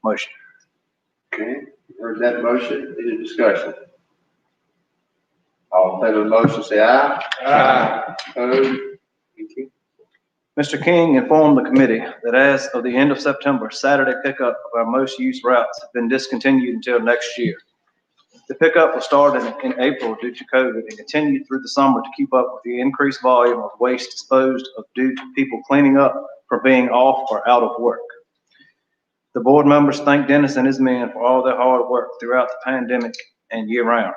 motion. Okay, you heard that motion. Any discussion? All in favor of the motion, say aye. Aye. Opposed? Thank you. Mr. King informed the committee that as of the end of September, Saturday pickup of our most used routes have been discontinued until next year. The pickup was started in April due to COVID and continued through the summer to keep up with the increased volume of waste disposed of due to people cleaning up for being off or out of work. The board members thank Dennis and his men for all their hard work throughout the pandemic and year round.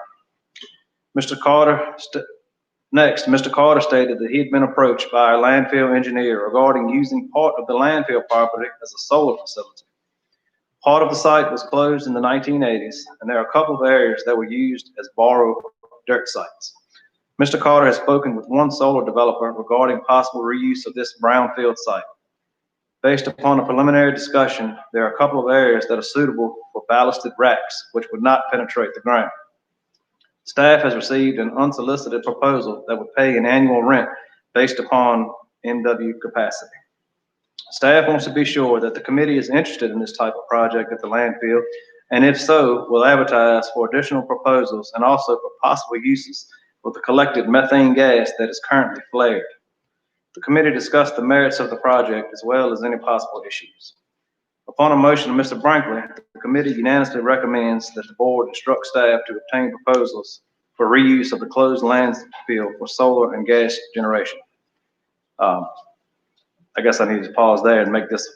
Mr. Carter stated that he had been approached by our landfill engineer regarding using part of the landfill property as a solar facility. Part of the site was closed in the 1980s, and there are a couple of areas that were used as borrowed dirt sites. Mr. Carter has spoken with one solar developer regarding possible reuse of this brownfield site. Based upon a preliminary discussion, there are a couple of areas that are suitable for ballasted racks, which would not penetrate the ground. Staff has received an unsolicited proposal that would pay an annual rent based upon MW capacity. Staff wants to be sure that the committee is interested in this type of project at the landfill, and if so, will advertise for additional proposals and also for possible uses with the collected methane gas that is currently flared. The committee discussed the merits of the project as well as any possible issues. Upon a motion of Mr. Brinkley, the committee unanimously recommends that the board instruct staff to obtain proposals for reuse of the closed landfill for solar and gas generation. I guess I need to pause there and make this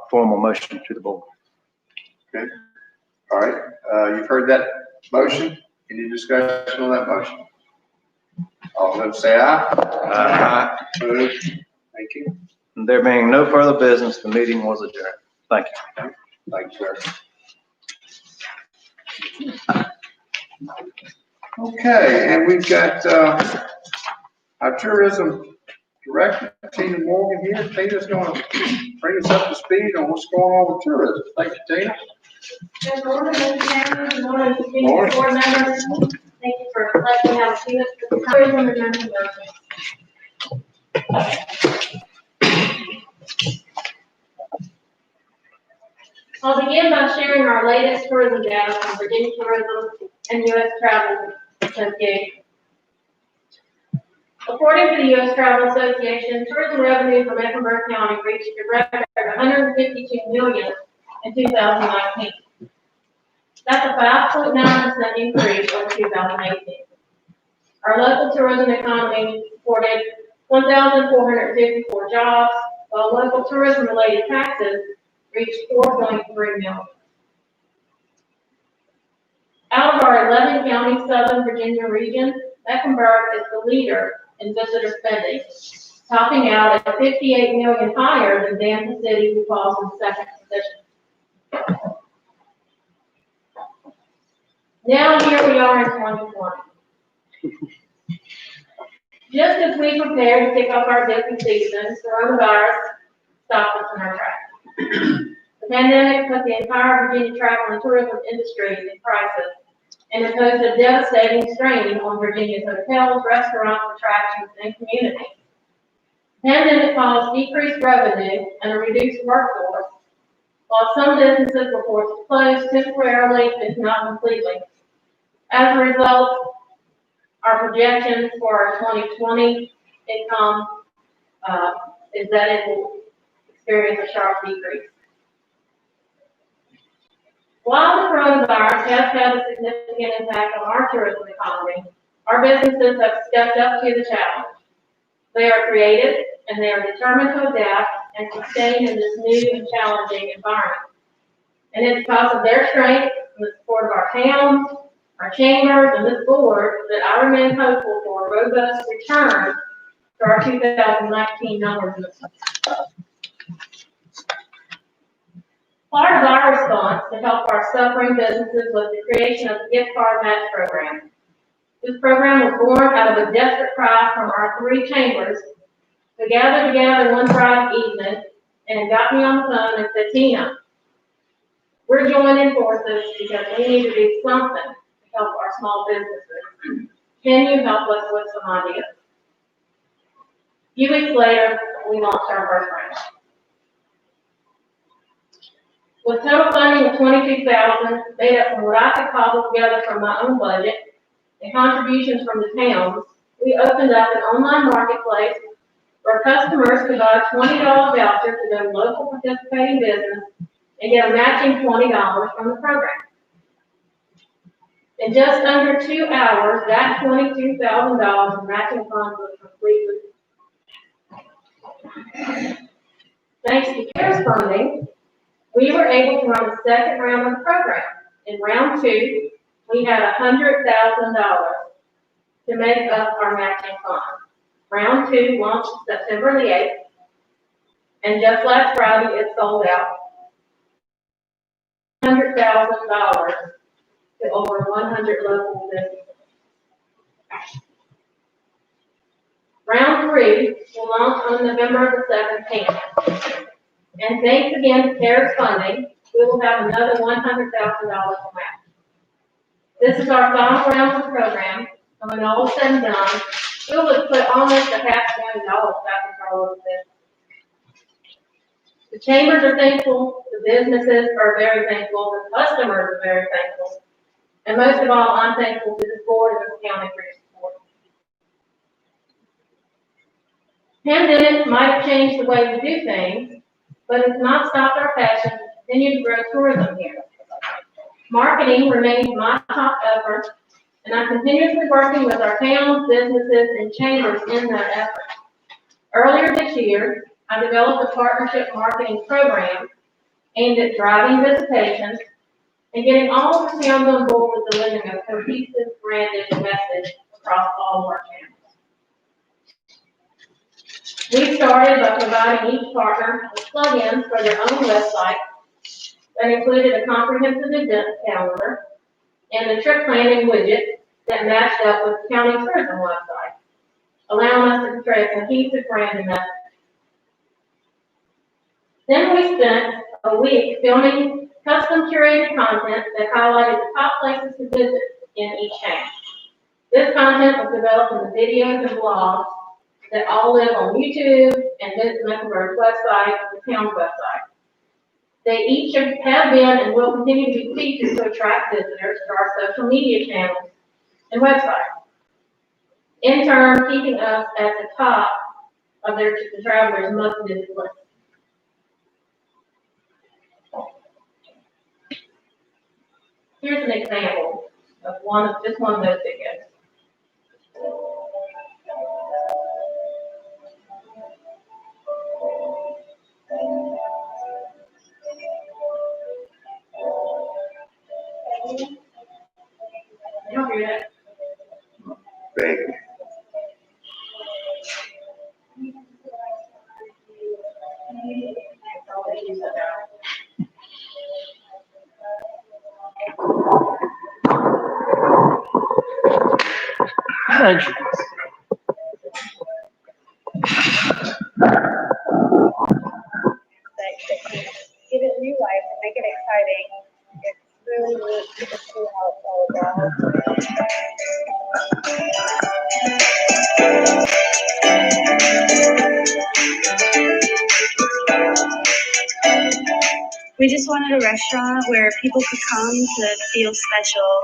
formal motion to the board. Okay. All right. You've heard that motion. Any discussion on that motion? All in favor say aye. Aye. Opposed? Thank you. And there being no further business, the meeting was adjourned. Thank you. Thank you, sir. Okay, and we've got our tourism director, Tina Morgan here. Tina's going to bring us up to speed on what's going on with tourism. Thank you, Tina. Good morning, Mr. Chairman. Good morning, distinguished board members. Thank you for letting me have a few minutes for tourism and mental health. I'll begin by sharing our latest tourism data from Virginia Tourism and U.S. Travel Association. According to the U.S. Travel Association, tourism revenue for Mecklenburg County reached a record of $152 million in 2019. That's a 5.9% increase over 2018. Our local tourism economy supported 1,454 jobs, while local tourism-related taxes reached $4.3 million. Out of our 11 county Southern Virginia region, Mecklenburg is the leader in visitor spending, topping out at $58 million higher than Kansas City, who falls in second position. Now here we are in 2020. Just as we prepare to kick off our busy season, coronavirus stopped us in our tracks. The pandemic put the entire Virginia travel and tourism industry in crisis and imposed a devastating strain on Virginia's hotels, restaurants, attractions, and communities. The pandemic caused decreased revenue and a reduced workforce, while some businesses were forced to close temporarily, if not completely. As a result, our projections for our 2020 income is that it will experience a sharp decrease. While the coronavirus has had a significant impact on our tourism economy, our businesses have stepped up to the challenge. They are creative and they are determined to adapt and sustain in this new and challenging environment. And it's because of their strength and the support of our towns, our chambers, and this board that I remain hopeful for a robust return to our 2019 numbers. Part of our response to help our suffering businesses was the creation of the gift card match program. This program was born out of a desperate cry from our 3 chambers who gathered together one Friday evening and got me on the phone and said, Tina, we're joining forces because we need to do something to help our small businesses. Can you help us with some ideas? A few weeks later, we launched our first round. With total funding of $22,000, made up from what I could cobble together from my own budget and contributions from the towns, we opened up an online marketplace where customers could buy a $20 voucher to their local participating business and get a matching $20 from the program. In just under 2 hours, that $22,000 in matching funds was completed. Thanks to CARES funding, we were able to run the second round of the program. In round 2, we had $100,000 to make up our matching fund. Round 2 launched September the 8th, and just last Friday it sold out. $100,000 to over 100 local businesses. Round 3 will launch on November the 17th. And thanks again to CARES funding, we will have another $100,000 match. This is our final round of the program, and when all is said and done, we will have put almost $500,000 back into our local business. The chambers are thankful, the businesses are very thankful, the customers are very thankful, and most of all, I'm thankful to the board and the county for your support. Pandemic might have changed the way we do things, but it's not stopped our passion to continue to grow tourism here. Marketing remains my top effort, and I'm continuously working with our towns, businesses, and chambers in that effort. Earlier this year, I developed a partnership marketing program aimed at driving visitation and getting all of the towns on board with delivering a cohesive branded message across all of our channels. We started by providing each partner with plugins for their own website that included a comprehensive event calendar and a trip planning widget that matched up with the county tourism website, allowing us to portray a cohesive brand message. Then we spent a week filming custom curated content that highlighted the top places to visit in each town. This content was developed in the videos and blogs that all live on YouTube and visit Mecklenburg's website and the town's website. They each have been and will continue to be featured to attract visitors to our social media channels and website, in turn keeping us at the top of the travelers' must-visit list. Here's an example of just one of those videos. You don't hear that? Big. Give it new life and make it exciting. It's really neat to see how it's all evolved. We just wanted a restaurant where people could come to feel special,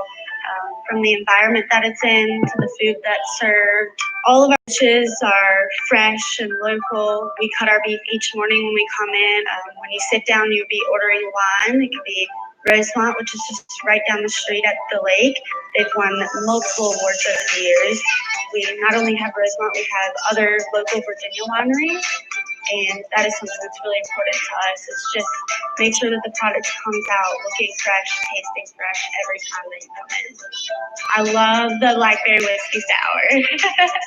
from the environment that it's in to the food that's served. All of our dishes are fresh and local. We cut our beef each morning when we come in. When you sit down, you'll be ordering wine. It could be Rosemont, which is just right down the street at the lake. They've won multiple awards over the years. We not only have Rosemont, we have other local Virginia wineries. And that is something that's really important to us. It's just make sure that the product comes out looking fresh, tasting fresh every time that you come in. I love the blackberry whiskey sour.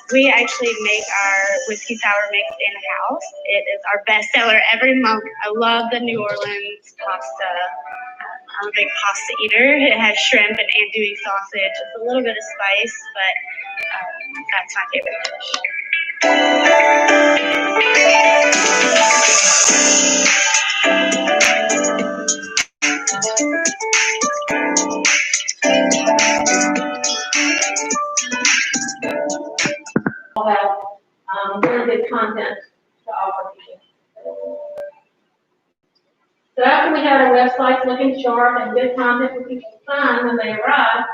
We actually make our whiskey sour mix in-house. It is our best seller every month. I love the New Orleans pasta. I'm a big pasta eater. It has shrimp and andouille sausage. It's a little bit of spice, but that's my favorite dish. All have really good content to offer people. So after we had our websites looking sharp and good content for people to find when they arrive,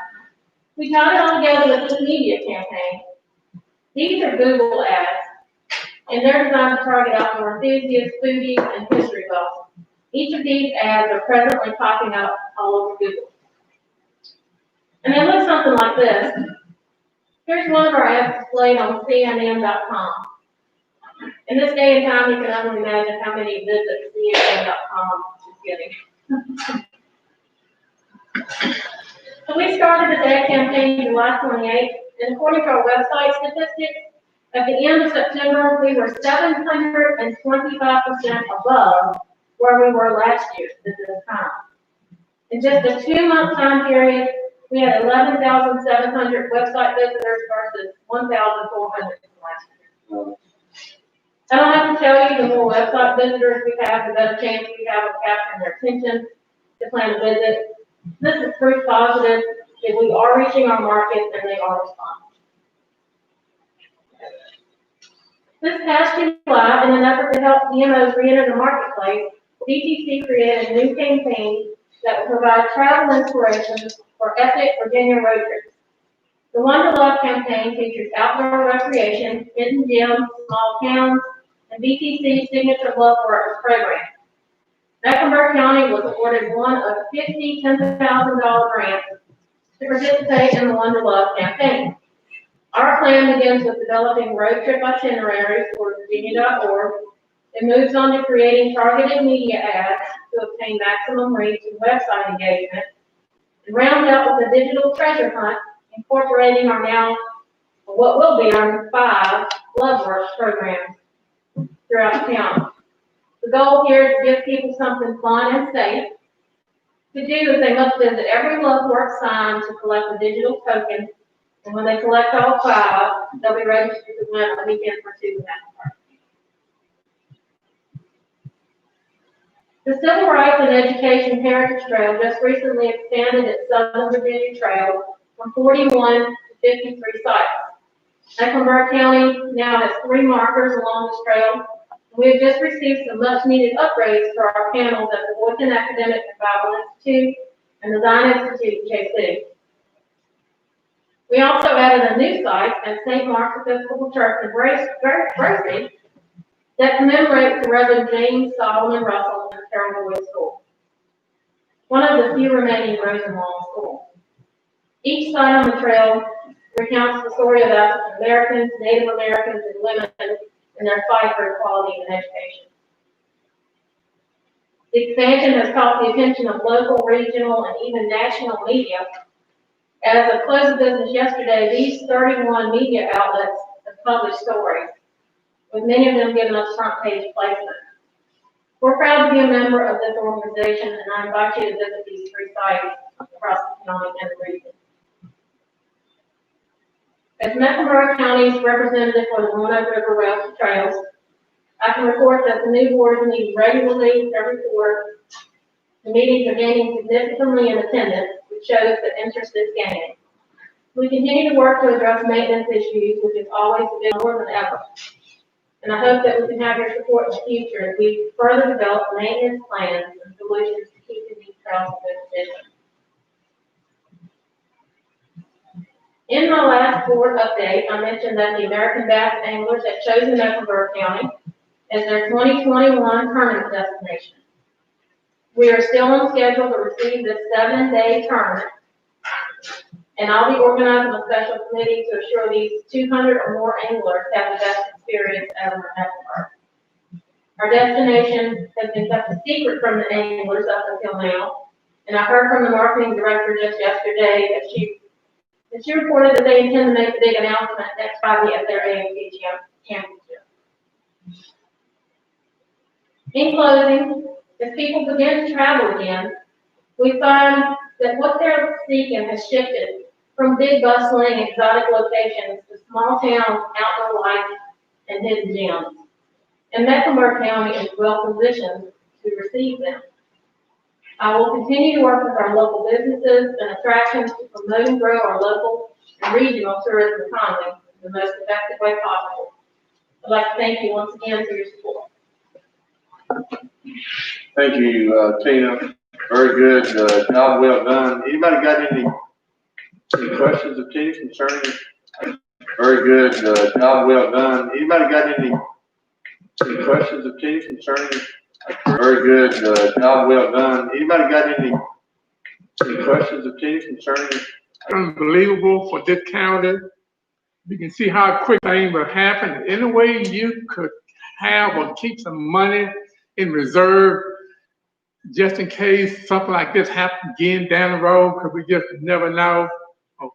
we tied it all together with this media campaign. These are Google ads, and they're designed to target outdoor enthusiasts, foodies, and history buffs. Each of these ads are presently popping up all over Google. And they look something like this. Here's one of our ads displayed on CNN.com. In this day and time, you can only imagine how many visits CNN.com is getting. So we started the ad campaign July 28th, and according to our website statistics, at the end of September, we were 725% above where we were last year at this time. In just a 2-month time period, we had 11,700 website visitors versus 1,400 last year. I don't have to tell you, the more website visitors we have, the better chance we have of capturing their attention to plan a visit. This is proof positive that we are reaching our markets and they are responding. This past July, in an effort to help DMOs re-enter the marketplace, DTC created a new campaign that will provide travel inspiration for epic Virginia road trips. The One to Love campaign features outdoor recreation, hidden gems, small towns, and DTC's signature Love Works program. Mecklenburg County was awarded one of 50 $10,000 grants to participate in the One to Love campaign. Our plan begins with developing road trip itineraries for Virginia.org. It moves on to creating targeted media ads to obtain maximum reach and website engagement, and round out with a digital treasure hunt, incorporating our now, what will be our 5 Love Works programs throughout the county. The goal here is to give people something fun and safe to do is they must visit every Love Works sign to collect a digital token, and when they collect all 5, they'll be registered to win a weekend for 2 in that park. The Civil Rights and Education Heritage Trail just recently expanded its Southern Virginia Trail from 41 to 53 sites. Mecklenburg County now has 3 markers along this trail. We have just received some much-needed upgrades for our panels at the Boyton Academic and Bible Institute and the Zion Institute in KC. We also added a new site at St. Mark's Episcopal Church in Bracey that commemorates the Reverend James Solomon Russell and Carol Boyd School, one of the few remaining Rosenwald schools. Each site on the trail recounts the story of African Americans, Native Americans, and women in their fight for equality in education. The expansion has caught the attention of local, regional, and even national media. As of close of business yesterday, these 31 media outlets have published stories, with many of them giving us front page placement. We're proud to be a member of this organization, and I invite you to visit these 3 sites across the county and the region. As Mecklenburg County's representative for the Roanoke River Rail Trails, I can report that the new board meets regularly every quarter. The meetings are gaining significantly in attendance, which shows that interest is gaining. We continue to work to address maintenance issues, which has always been more than ever. And I hope that we can have your support in the future as we further develop maintenance plans and solutions to keeping these trails in good condition. In my last board update, I mentioned that the American Bass Anglers had chosen Mecklenburg County as their 2021 tournament destination. We are still on schedule to receive this 7-day tournament, and I'll be organizing a special committee to assure these 200 or more anglers have the best experience ever in Mecklenburg. Our destination has been kept a secret from the anglers up until now, and I heard from the marketing director just yesterday that she reported that they intend to make a big announcement next Friday at their AMP championship. In closing, as people begin to travel again, we find that what they're seeking has shifted from big, bustling, exotic locations to small towns, outdoor life, and hidden gems. And Mecklenburg County is well positioned to receive them. I will continue to work with our local businesses and attractions to promote and grow our local and regional tourism economy in the most effective way possible. I'd like to thank you once again for your support. Thank you, Tina. Very good, job well done. Anybody got any questions of Tina concerning? Very good, job well done. Anybody got any questions of Tina concerning? Very good, job well done. Anybody got any questions of Tina concerning? Unbelievable for this county. You can see how quick things will happen. Any way you could have or keep some money in reserve just in case something like this happens again down the road, because we just never know when